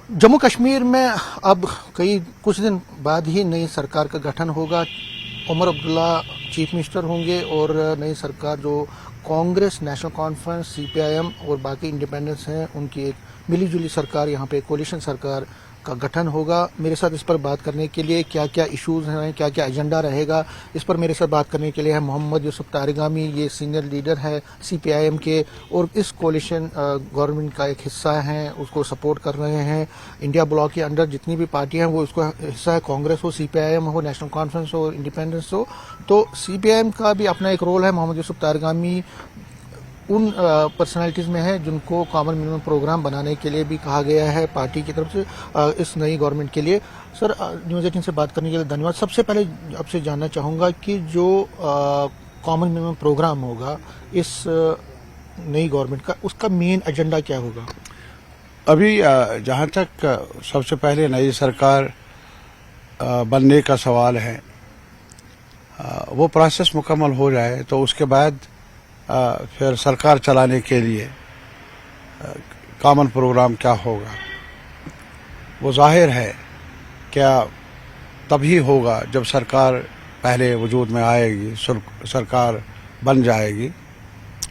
जम्मू कश्मीर में अब कुछ दिन बाद ही नई सरकार का गठन होगा। उमर अब्दुल्ला चीफ मिनिस्टर होंगे और नई सरकार जो कांग्रेस, नेशनल कॉन्फ्रेंस, सीपीआईएम और बाकी इंडिपेंडेंट्स हैं उनकी एक मिली जुली सरकार, यहाँ पे कोलिशन सरकार का गठन होगा। मेरे साथ इस पर बात करने के लिए क्या क्या इश्यूज हैं, क्या क्या एजेंडा रहेगा, इस पर मेरे साथ बात करने के लिए है मोहम्मद यूसुफ तारिगामी। ये सीनियर लीडर है सीपीआईएम के और इस कोलिशन गवर्नमेंट का एक हिस्सा हैं, उसको सपोर्ट कर रहे हैं। इंडिया ब्लॉक के अंडर जितनी भी पार्टियां हैं वो उसका हिस्सा है, कांग्रेस हो, सीपीआईएम हो, नेशनल कॉन्फ्रेंस हो, इंडिपेंडेंस हो। तो सीपीआईएम का भी अपना एक रोल है। मोहम्मद यूसुफ तारिगामी उन पर्सनालिटीज़ में है जिनको कॉमन मिनिमम प्रोग्राम बनाने के लिए भी कहा गया है पार्टी की तरफ से इस नई गवर्नमेंट के लिए। सर, न्यूज़ 18 से बात करने के लिए धन्यवाद। सबसे पहले आपसे जानना चाहूँगा कि जो कॉमन मिनिमम प्रोग्राम होगा इस नई गवर्नमेंट का, उसका मेन एजेंडा क्या होगा? अभी जहाँ तक सबसे पहले नई सरकार बनने का सवाल है, वो प्रोसेस मुकम्मल हो जाए तो उसके बाद फिर सरकार चलाने के लिए कॉमन प्रोग्राम क्या होगा वो जाहिर है क्या तभी होगा जब सरकार पहले वजूद में आएगी, सरकार बन जाएगी।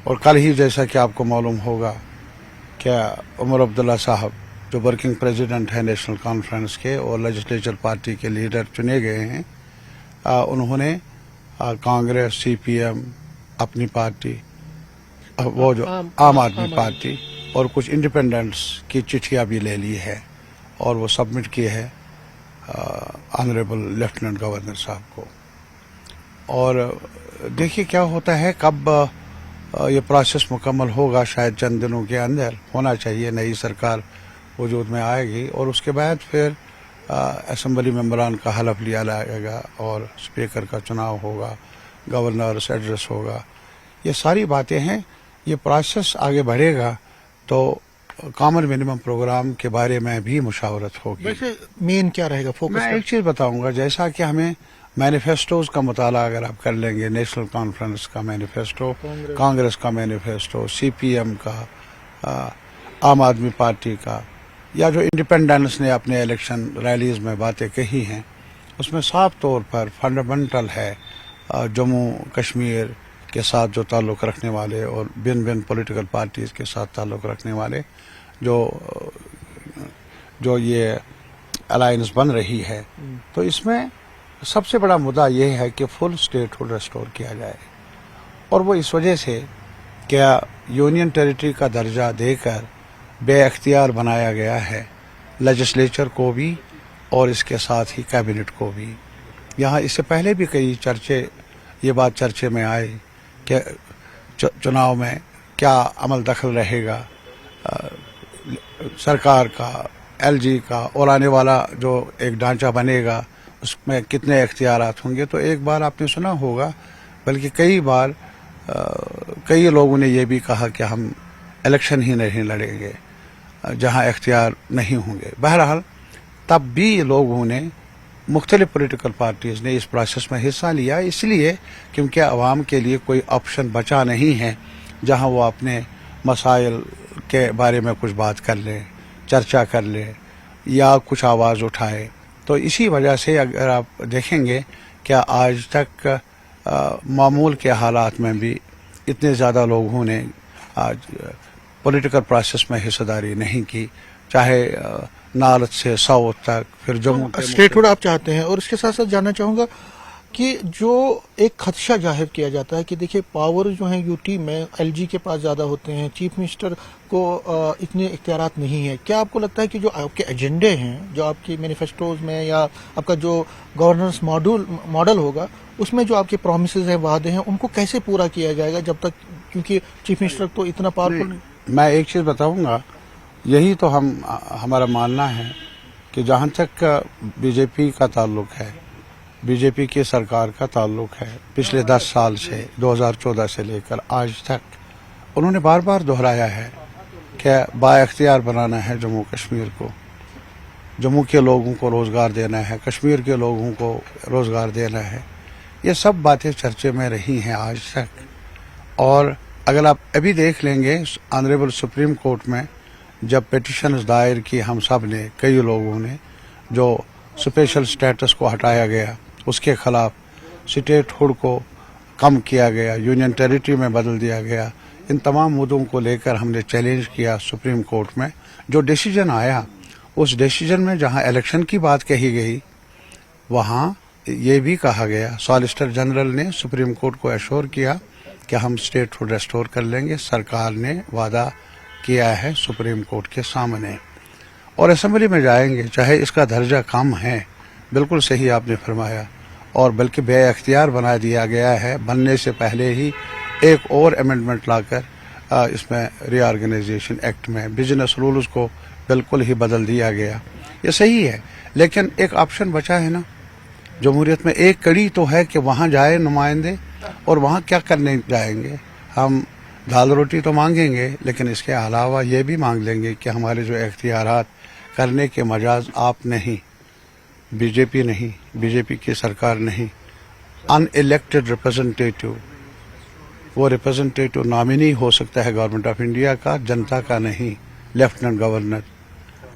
और कल ही जैसा कि आपको मालूम होगा क्या उमर अब्दुल्ला साहब जो वर्किंग प्रेसिडेंट हैं नेशनल कॉन्फ्रेंस के और लेजिस्लेचर पार्टी के लीडर चुने गए हैं, उन्होंने कांग्रेस, सीपीएम, अपनी पार्टी, वो जो आम आदमी पार्टी और कुछ इंडिपेंडेंट्स की चिट्ठियां भी ले ली है और वो सबमिट की है ऑनरेबल लेफ्टिनेंट गवर्नर साहब को। और देखिए क्या होता है, कब ये प्रोसेस मुकम्मल होगा, शायद चंद दिनों के अंदर होना चाहिए। नई सरकार वजूद में आएगी और उसके बाद फिर असेंबली मेंबरान का हलफ लिया जाएगा और स्पीकर का चुनाव होगा, गवर्नर से एड्रेस होगा। ये सारी बातें हैं। ये प्रोसेस आगे बढ़ेगा तो कॉमन मिनिमम प्रोग्राम के बारे में भी मुशावरत होगी। वैसे मेन क्या रहेगा फोकस? मैं एक चीज़ बताऊंगा, जैसा कि हमें मैनिफेस्टोज का मुताला अगर आप कर लेंगे, नेशनल कॉन्फ्रेंस का मैनिफेस्टो, कांग्रेस का मैनिफेस्टो, सीपीएम का, आम आदमी पार्टी का, या जो इंडिपेंडेंट्स ने अपने इलेक्शन रैलीज में बातें कही हैं, उसमें साफ तौर पर फंडामेंटल है जम्मू कश्मीर के साथ जो ताल्लुक़ रखने वाले और भिन्न भिन्न पॉलिटिकल पार्टीज़ के साथ ताल्लुक़ रखने वाले जो ये अलायंस बन रही है, तो इसमें सबसे बड़ा मुद्दा ये है कि फुल स्टेटहुड रेस्टोर किया जाए। और वो इस वजह से क्या यूनियन टेरिटरी का दर्जा देकर बेअख्तियार बनाया गया है लेजिस्लेचर को भी और इसके साथ ही कैबिनेट को भी। यहाँ इससे पहले भी कई ये बात चर्चे में आई कि चुनाव में क्या अमल दखल रहेगा सरकार का, एलजी का, और आने वाला जो एक ढांचा बनेगा उसमें कितने इख्तियारात होंगे। तो एक बार आपने सुना होगा, बल्कि कई बार कई लोगों ने ये भी कहा कि हम इलेक्शन ही नहीं लड़ेंगे जहां इख्तियार नहीं होंगे। बहरहाल तब भी लोगों ने, मुख्तलिफ पॉलिटिकल पार्टीज़ ने इस प्रोसेस में हिस्सा लिया, इसलिए क्योंकि आवाम के लिए कोई ऑप्शन बचा नहीं है जहां वो अपने मसाइल के बारे में कुछ बात कर लें, चर्चा कर लें या कुछ आवाज़ उठाए। तो इसी वजह से अगर आप देखेंगे क्या आज तक मामूल के हालात में भी इतने ज़्यादा लोगों ने आज पॉलिटिकल प्रोसेस में हिस्सेदारी नहीं की, चाहे नार्थ से साउथ तक, फिर जम्मू। स्टेटहुड आप चाहते हैं। और इसके साथ साथ जानना चाहूँगा कि जो एक खदशा जाहिर किया जाता है कि देखिए पावर जो है यूटी में एलजी के पास ज़्यादा होते हैं, चीफ मिनिस्टर को इतने इख्तियारात नहीं है। क्या आपको लगता है कि जो आपके एजेंडे हैं, जो आपकी मैनिफेस्टोज में या आपका जो गवर्नेंस मॉडल होगा, उसमें जो आपके प्रॉमिसेस हैं, वादे हैं, उनको कैसे पूरा किया जाएगा जब तक, क्योंकि चीफ मिनिस्टर तो इतना पावरफुल नहीं। मैं एक चीज़ बताऊंगा, यही तो हमारा मानना है कि जहाँ तक बीजेपी का ताल्लुक है, बीजेपी की सरकार का ताल्लुक है, पिछले 10 साल से 2014 से लेकर आज तक उन्होंने बार बार दोहराया है कि बाइख्तियार बनाना है जम्मू कश्मीर को, जम्मू के लोगों को रोज़गार देना है, कश्मीर के लोगों को रोज़गार देना है। ये सब बातें चर्चे में रही हैं आज तक। और अगर आप अभी देख लेंगे ऑनरेबल सुप्रीम कोर्ट में जब पिटिशन्स दायर की हम सब ने, कई लोगों ने, जो स्पेशल स्टेटस को हटाया गया, उसके खिलाफ स्टेटहुड को कम किया गया, यूनियन टेरिटरी में बदल दिया गया, इन तमाम मुद्दों को लेकर हमने चैलेंज किया सुप्रीम कोर्ट में। जो डिसीजन आया, उस डिसीजन में जहां इलेक्शन की बात कही गई, वहां ये भी कहा गया, सॉलिसिटर जनरल ने सुप्रीम कोर्ट को एश्योर किया कि हम स्टेटहुड रेस्टोर कर लेंगे। सरकार ने वादा किया है सुप्रीम कोर्ट के सामने, और असेंबली में जाएंगे, चाहे इसका दर्जा कम है, बिल्कुल सही आपने फरमाया, और बल्कि बेअख्तियार बना दिया गया है। बनने से पहले ही एक और अमेंडमेंट लाकर इसमें रीऑर्गेनाइजेशन एक्ट में बिजनेस रूल्स को बिल्कुल ही बदल दिया गया। ये सही है, लेकिन एक ऑप्शन बचा है ना, जमहूरियत में एक कड़ी तो है कि वहाँ जाए नुमाइंदे, और वहाँ क्या करने जाएंगे? हम दाल रोटी तो मांगेंगे, लेकिन इसके अलावा ये भी मांग लेंगे कि हमारे जो इख्तियारात करने के मजाज आप नहीं, बीजेपी नहीं, बीजेपी की सरकार नहीं, अनइलेक्टेड रिप्रेजेंटेटिव, वो रिप्रेजेंटेटिव नॉमिनी हो सकता है गवर्नमेंट ऑफ इंडिया का, जनता का नहीं, लेफ्टिनेंट गवर्नर।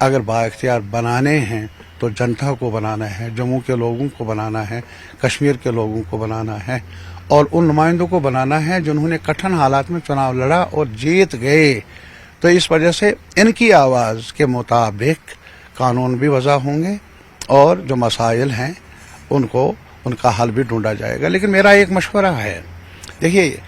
अगर बाइख्तियार बनाने हैं तो जनता को बनाना है, जम्मू के लोगों को बनाना है, कश्मीर के लोगों को बनाना है, और उन नुमाइंदों को बनाना है जिन्होंने कठिन हालात में चुनाव लड़ा और जीत गए। तो इस वजह से इनकी आवाज़ के मुताबिक कानून भी वज़ा होंगे, और जो मसाइल हैं उनका हल भी ढूंढा जाएगा। लेकिन मेरा एक मशवरा है, देखिए,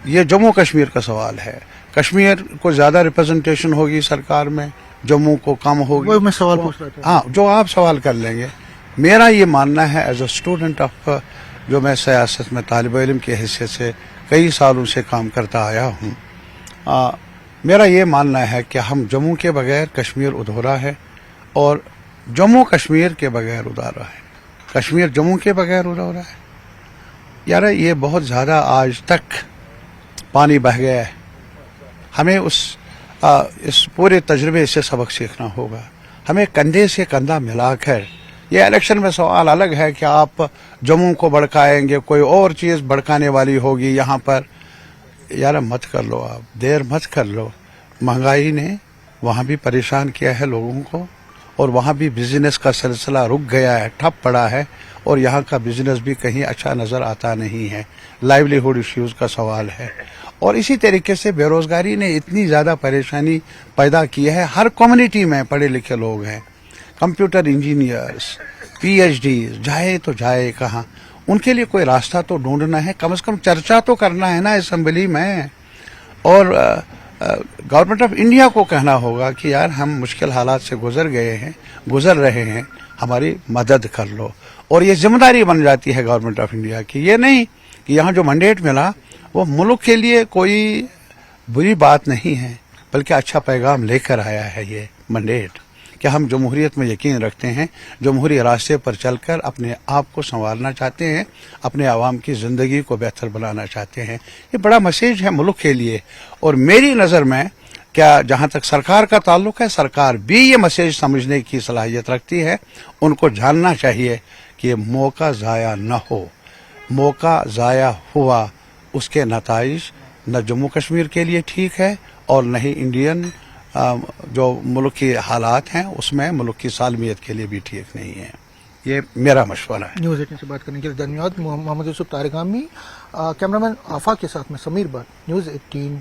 ये जम्मू कश्मीर का सवाल है। कश्मीर को ज़्यादा रिप्रेजेंटेशन होगी सरकार में, जम्मू को कम होगी। वो मैं सवाल पूछ रहा था। हाँ, जो आप सवाल कर लेंगे। मेरा ये मानना है, एज अ स्टूडेंट ऑफ, जो मैं सियासत में तालिब इल्म की हैसियत से कई सालों से काम करता आया हूँ, मेरा ये मानना है कि हम जम्मू के बगैर कश्मीर अधूरा है, और जम्मू कश्मीर के बगैर अधूरा है, कश्मीर जम्मू के बगैर अधूरा है। यार, ये बहुत ज़्यादा आज तक पानी बह गया है। हमें इस पूरे तजर्बे से सबक सीखना होगा। हमें कंधे से कंधा मिलाकर, ये इलेक्शन में सवाल अलग है कि आप जम्मू को भड़काएंगे, कोई और चीज़ भड़काने वाली होगी यहाँ पर। यार, मत कर लो, आप देर मत कर लो। महंगाई ने वहाँ भी परेशान किया है लोगों को, और वहाँ भी बिजनेस का सिलसिला रुक गया है, ठप पड़ा है, और यहाँ का बिजनेस भी कहीं अच्छा नज़र आता नहीं है। लाइवलीहुड इश्यूज़ का सवाल है, और इसी तरीके से बेरोज़गारी ने इतनी ज़्यादा परेशानी पैदा की है। हर कम्युनिटी में पढ़े लिखे लोग हैं, कंप्यूटर इंजीनियर्स, PhDs, जाए तो जाए कहाँ? उनके लिए कोई रास्ता तो ढूंढना है, कम से कम चर्चा तो करना है ना असेंबली में। और गवर्नमेंट ऑफ इंडिया को कहना होगा कि यार, हम मुश्किल हालात से गुजर रहे हैं, हमारी मदद कर लो। और ये जिम्मेदारी बन जाती है गवर्नमेंट ऑफ इंडिया की। ये नहीं कि यहाँ जो मैंडेट मिला वो मुल्क के लिए कोई बुरी बात नहीं है, बल्कि अच्छा पैगाम लेकर आया है ये मैंडेट, कि हम जमहूरियत में यकीन रखते हैं, जमहूरी रास्ते पर चलकर अपने आप को संवारना चाहते हैं, अपने आवाम की ज़िंदगी को बेहतर बनाना चाहते हैं। ये बड़ा मैसेज है मुल्क के लिए। और मेरी नज़र में, क्या जहाँ तक सरकार का ताल्लुक है, सरकार भी ये मैसेज समझने की सलाहियत रखती है। उनको जानना चाहिए कि ये मौका ज़ाया न हो। मौका ज़ाया हुआ, उसके नताइज न जम्मू कश्मीर के लिए ठीक है, और न ही इंडियन जो मुल्क के हालात हैं उसमें मुल्क की सालमियत के लिए भी ठीक नहीं है। ये मेरा मशवरा है। न्यूज़ 18 से बात करने के लिए धन्यवाद। मोहम्मद यूसुफ तारिगामी, कैमरामैन आफा के साथ में समीर भट्ट, न्यूज़ 18